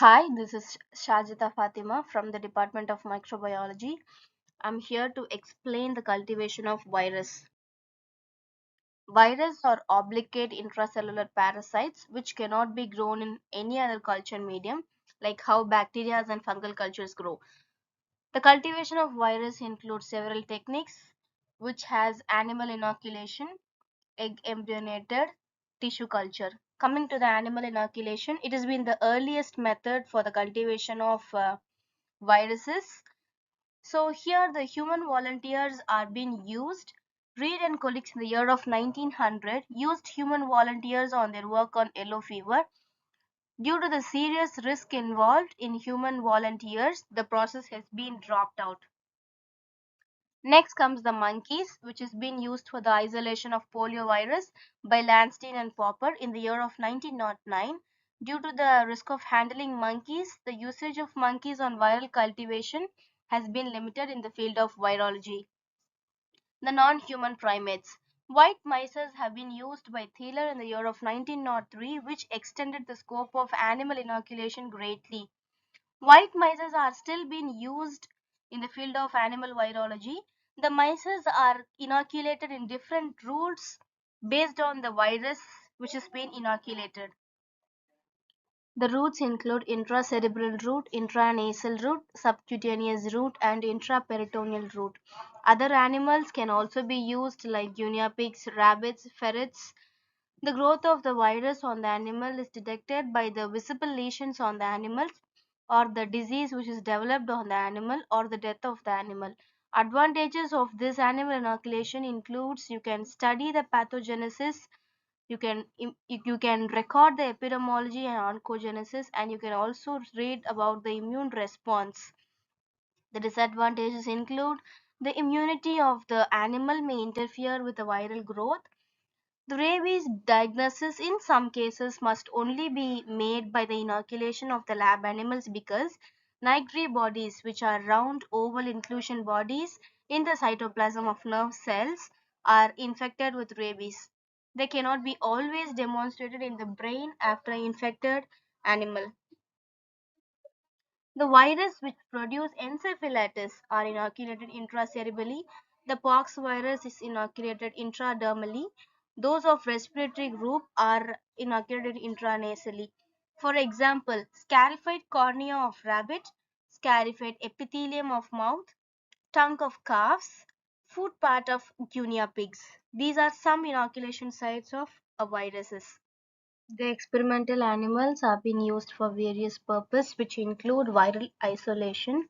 Hi, this is Shajita Fatima from the Department of Microbiology. I'm here to explain the cultivation of virus. Virus are obligate intracellular parasites which cannot be grown in any other culture medium, like how bacteria and fungal cultures grow. The cultivation of virus includes several techniques, which has animal inoculation, egg embryonated, tissue culture. Coming to the animal inoculation, it has been the earliest method for the cultivation of viruses. So here the human volunteers are being used. Reed and colleagues in the year of 1900 used human volunteers on their work on yellow fever. Due to the serious risk involved in human volunteers, the process has been dropped out. Next comes the monkeys, which has been used for the isolation of poliovirus by Lansteen and Popper in the year of 1909. Due to the risk of handling monkeys, the usage of monkeys on viral cultivation has been limited in the field of virology. The non-human primates. White mice have been used by Thiele in the year of 1903, which extended the scope of animal inoculation greatly. White mice are still being used in the field of animal virology. The mice are inoculated in different routes based on the virus which has been inoculated. The routes include intracerebral route, intranasal route, subcutaneous route, and intraperitoneal route. Other animals can also be used like guinea pigs, rabbits, ferrets. The growth of the virus on the animal is detected by the visible lesions on the animals or the disease which is developed on the animal or the death of the animal. Advantages of this animal inoculation includes you can study the pathogenesis, you can record the epidemiology and oncogenesis, and you can also read about the immune response. The disadvantages include the immunity of the animal may interfere with the viral growth. The rabies diagnosis in some cases must only be made by the inoculation of the lab animals because Nigri bodies, which are round oval inclusion bodies in the cytoplasm of nerve cells, are infected with rabies. They cannot be always demonstrated in the brain after an infected animal. The virus which produce encephalitis are inoculated intracerebrally. The pox virus is inoculated intradermally. Those of respiratory group are inoculated intranasally. For example, scarified cornea of rabbit, scarified epithelium of mouth, tongue of calves, foot part of guinea pigs. These are some inoculation sites of viruses. The experimental animals have been used for various purposes, which include viral isolation,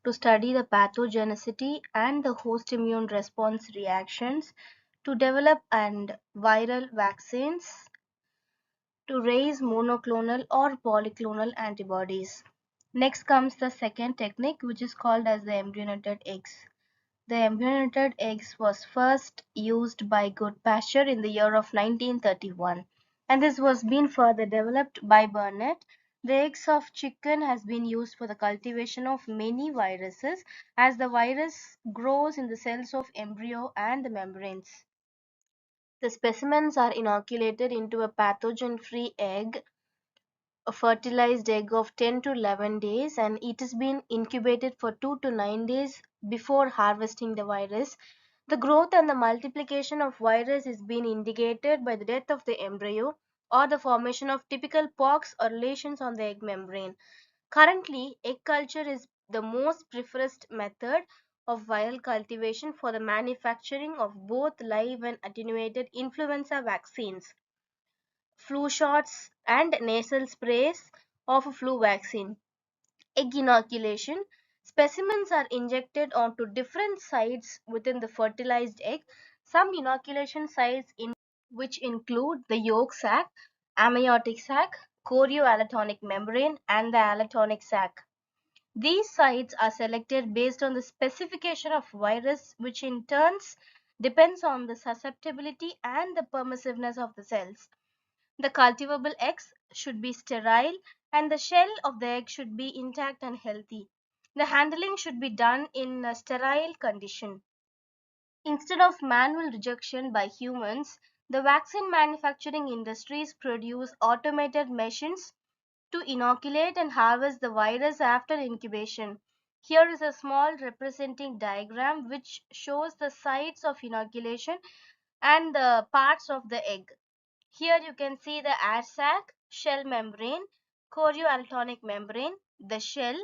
to study the pathogenicity and the host immune response reactions, to develop and viral vaccines, to raise monoclonal or polyclonal antibodies. Next comes the second technique, which is called as the embryonated eggs. The embryonated eggs was first used by Goodpasture in the year of 1931, and this was been further developed by Burnett. The eggs of chicken has been used for the cultivation of many viruses as the virus grows in the cells of embryo and the membranes. The specimens are inoculated into a pathogen-free egg, a fertilized egg of 10 to 11 days, and it has been incubated for 2 to 9 days before harvesting the virus. The growth and the multiplication of virus is being indicated by the death of the embryo or the formation of typical pox or lesions on the egg membrane. Currently, egg culture is the most preferred method of viral cultivation for the manufacturing of both live and attenuated influenza vaccines, flu shots, and nasal sprays of a flu vaccine. Egg inoculation. Specimens are injected onto different sites within the fertilized egg. Some inoculation sites which include the yolk sac, amniotic sac, chorioallatonic membrane, and the allotonic sac. These sites are selected based on the specification of virus, which in turns depends on the susceptibility and the permissiveness of the cells. The cultivable eggs should be sterile and the shell of the egg should be intact and healthy. The handling should be done in a sterile condition. Instead of manual rejection by humans, the vaccine manufacturing industries produce automated machines to inoculate and harvest the virus after incubation. Here is a small representing diagram which shows the sites of inoculation and the parts of the egg. Here you can see the air sac, shell membrane, chorioaltonic membrane, the shell,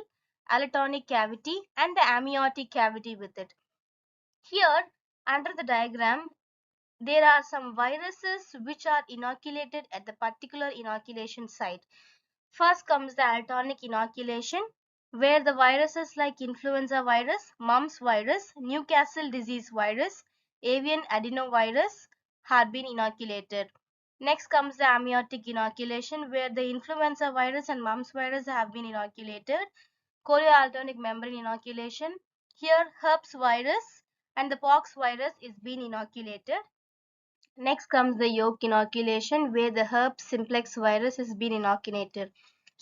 allotonic cavity, and the amniotic cavity with it. Here, under the diagram, there are some viruses which are inoculated at the particular inoculation site. First comes the altonic inoculation, where the viruses like influenza virus, mumps virus, Newcastle disease virus, avian adenovirus had been inoculated. Next comes the amniotic inoculation, where the influenza virus and mumps virus have been inoculated. Chorioaltonic membrane inoculation, here herpes virus and the pox virus is being inoculated. Next comes the yolk inoculation, where the herpes simplex virus has been inoculated.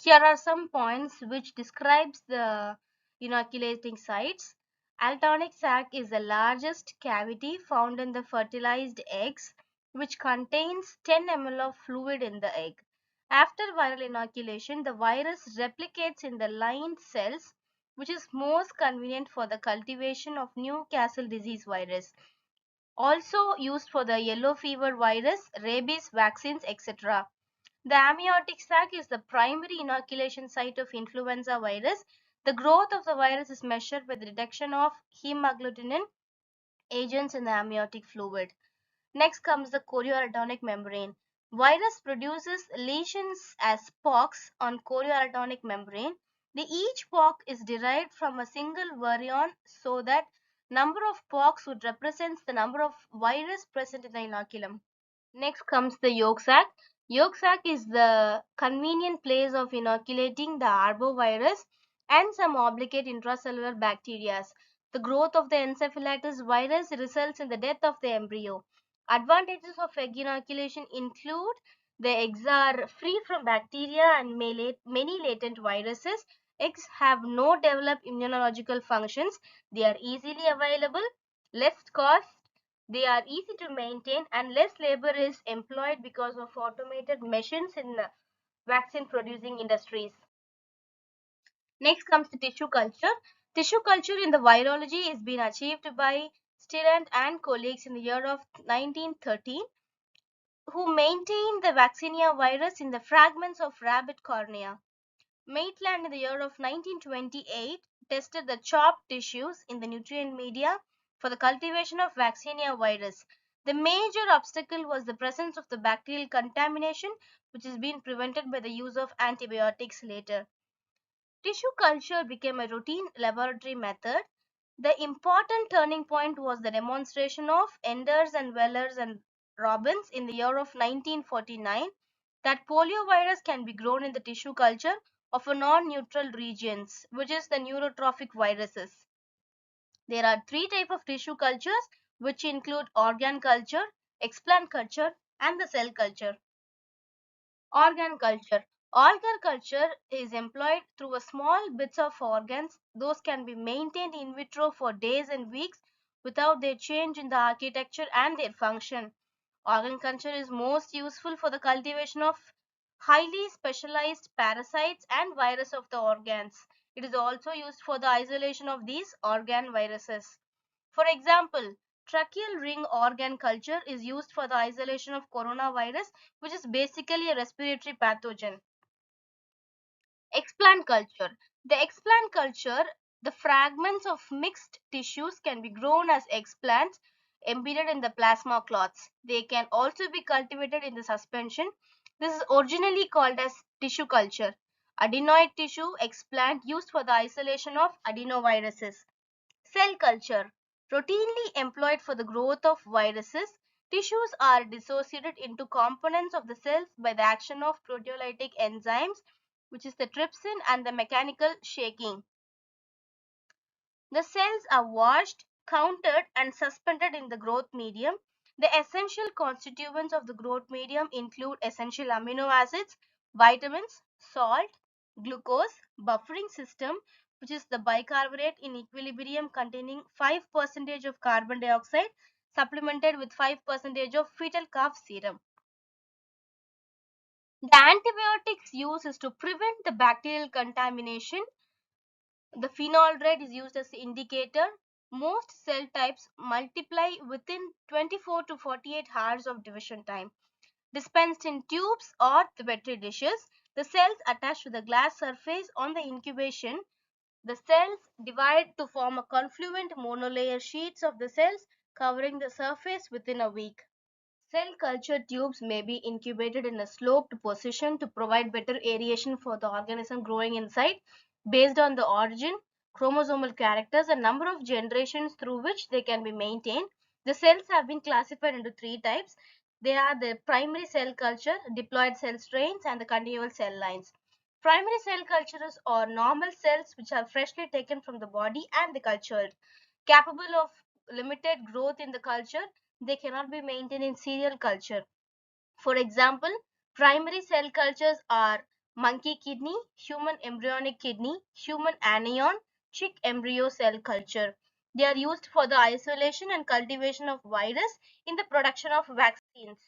Here are some points which describes the inoculating sites. Altonic sac is the largest cavity found in the fertilized eggs, which contains 10 ml of fluid in the egg. After viral inoculation, the virus replicates in the lined cells, which is most convenient for the cultivation of Newcastle disease virus, also used for the yellow fever virus, rabies vaccines, etc. The amniotic sac is the primary inoculation site of influenza virus. The growth of the virus is measured by the detection of hemagglutinin agents in the amniotic fluid. Next comes the chorioaltonic membrane. Virus produces lesions as pox on chorioaltonic membrane. Each pox is derived from a single virion, so that number of pox would represent the number of virus present in the inoculum. Next comes the yolk sac. Yolk sac is the convenient place of inoculating the arbovirus and some obligate intracellular bacteria. The growth of the encephalitis virus results in the death of the embryo. Advantages of egg inoculation include the eggs are free from bacteria and many latent viruses. Eggs have no developed immunological functions. They are easily available, less cost, they are easy to maintain, and less labor is employed because of automated machines in vaccine producing industries. Next comes the tissue culture. Tissue culture in the virology is being achieved by Stirrant and colleagues in the year of 1913, who maintained the vaccinia virus in the fragments of rabbit cornea. Maitland in the year of 1928 tested the chopped tissues in the nutrient media for the cultivation of vaccinia virus. The major obstacle was the presence of the bacterial contamination, which is being prevented by the use of antibiotics later. Tissue culture became a routine laboratory method. The important turning point was the demonstration of Enders and Wellers and Robbins in the year of 1949 that poliovirus can be grown in the tissue culture of a non-neutral regions, which is the neurotrophic viruses. There are three types of tissue cultures, which include organ culture, explant culture, and the cell culture. Organ culture. Organ culture is employed through a small bits of organs. Those can be maintained in vitro for days and weeks without their change in the architecture and their function. Organ culture is most useful for the cultivation of highly specialized parasites and virus of the organs. It is also used for the isolation of these organ viruses. For example, tracheal ring organ culture is used for the isolation of coronavirus, which is basically a respiratory pathogen. Explant culture. The explant culture, the fragments of mixed tissues can be grown as explants embedded in the plasma clots. They can also be cultivated in the suspension. This is originally called as tissue culture. Adenoid tissue explant used for the isolation of adenoviruses. Cell culture, routinely employed for the growth of viruses. Tissues are dissociated into components of the cells by the action of proteolytic enzymes, which is the trypsin and the mechanical shaking. The cells are washed, counted, and suspended in the growth medium. The essential constituents of the growth medium include essential amino acids, vitamins, salt, glucose, buffering system, which is the bicarbonate in equilibrium containing 5% of carbon dioxide, supplemented with 5% of fetal calf serum. The antibiotics used is to prevent the bacterial contamination. The phenol red is used as the indicator. Most cell types multiply within 24 to 48 hours of division time. Dispensed in tubes or the petri dishes, the cells attached to the glass surface on the incubation. The cells divide to form a confluent monolayer sheets of the cells covering the surface within a week. Cell culture tubes may be incubated in a sloped position to provide better aeration for the organism growing inside. Based on the origin, chromosomal characters, and number of generations through which they can be maintained, the cells have been classified into three types. They are the primary cell culture, diploid cell strains, and the continual cell lines. Primary cell cultures are normal cells which are freshly taken from the body and the cultured, capable of limited growth in the culture. They cannot be maintained in serial culture. For example, primary cell cultures are monkey kidney, human embryonic kidney, human anion, chick embryo cell culture. They are used for the isolation and cultivation of virus in the production of vaccines.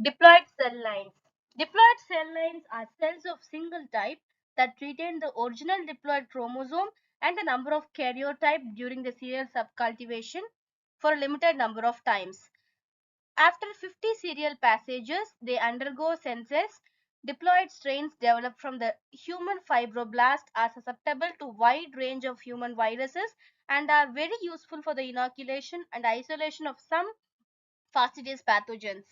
Diploid cell lines. Diploid cell lines are cells of single type that retain the original diploid chromosome and the number of karyotype during the serial subcultivation for a limited number of times. After 50 serial passages, they undergo census. Diploid strains developed from the human fibroblast are susceptible to wide range of human viruses and are very useful for the inoculation and isolation of some fastidious pathogens.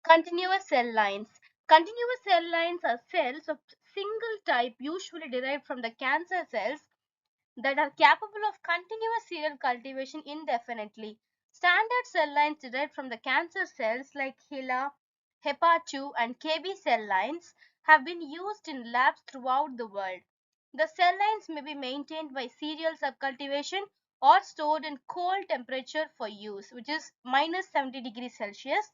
Continuous cell lines. Continuous cell lines are cells of single type usually derived from the cancer cells that are capable of continuous serial cultivation indefinitely. Standard cell lines derived from the cancer cells like HeLa, HEPA2 and KB cell lines have been used in labs throughout the world. The cell lines may be maintained by serial subcultivation or stored in cold temperature for use, which is minus 70 degrees Celsius.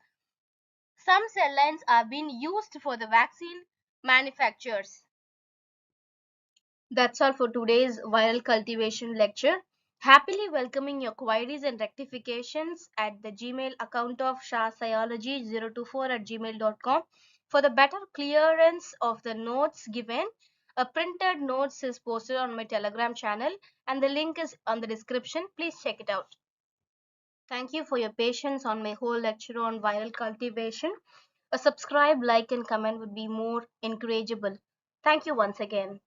Some cell lines are being used for the vaccine manufacturers. That's all for today's viral cultivation lecture. Happily welcoming your queries and rectifications at the Gmail account of shasciology024@gmail.com. For the better clearance of the notes given, a printed notes is posted on my Telegram channel and the link is on the description. Please check it out. Thank you for your patience on my whole lecture on viral cultivation. A subscribe, like and comment would be more encourageable. Thank you once again.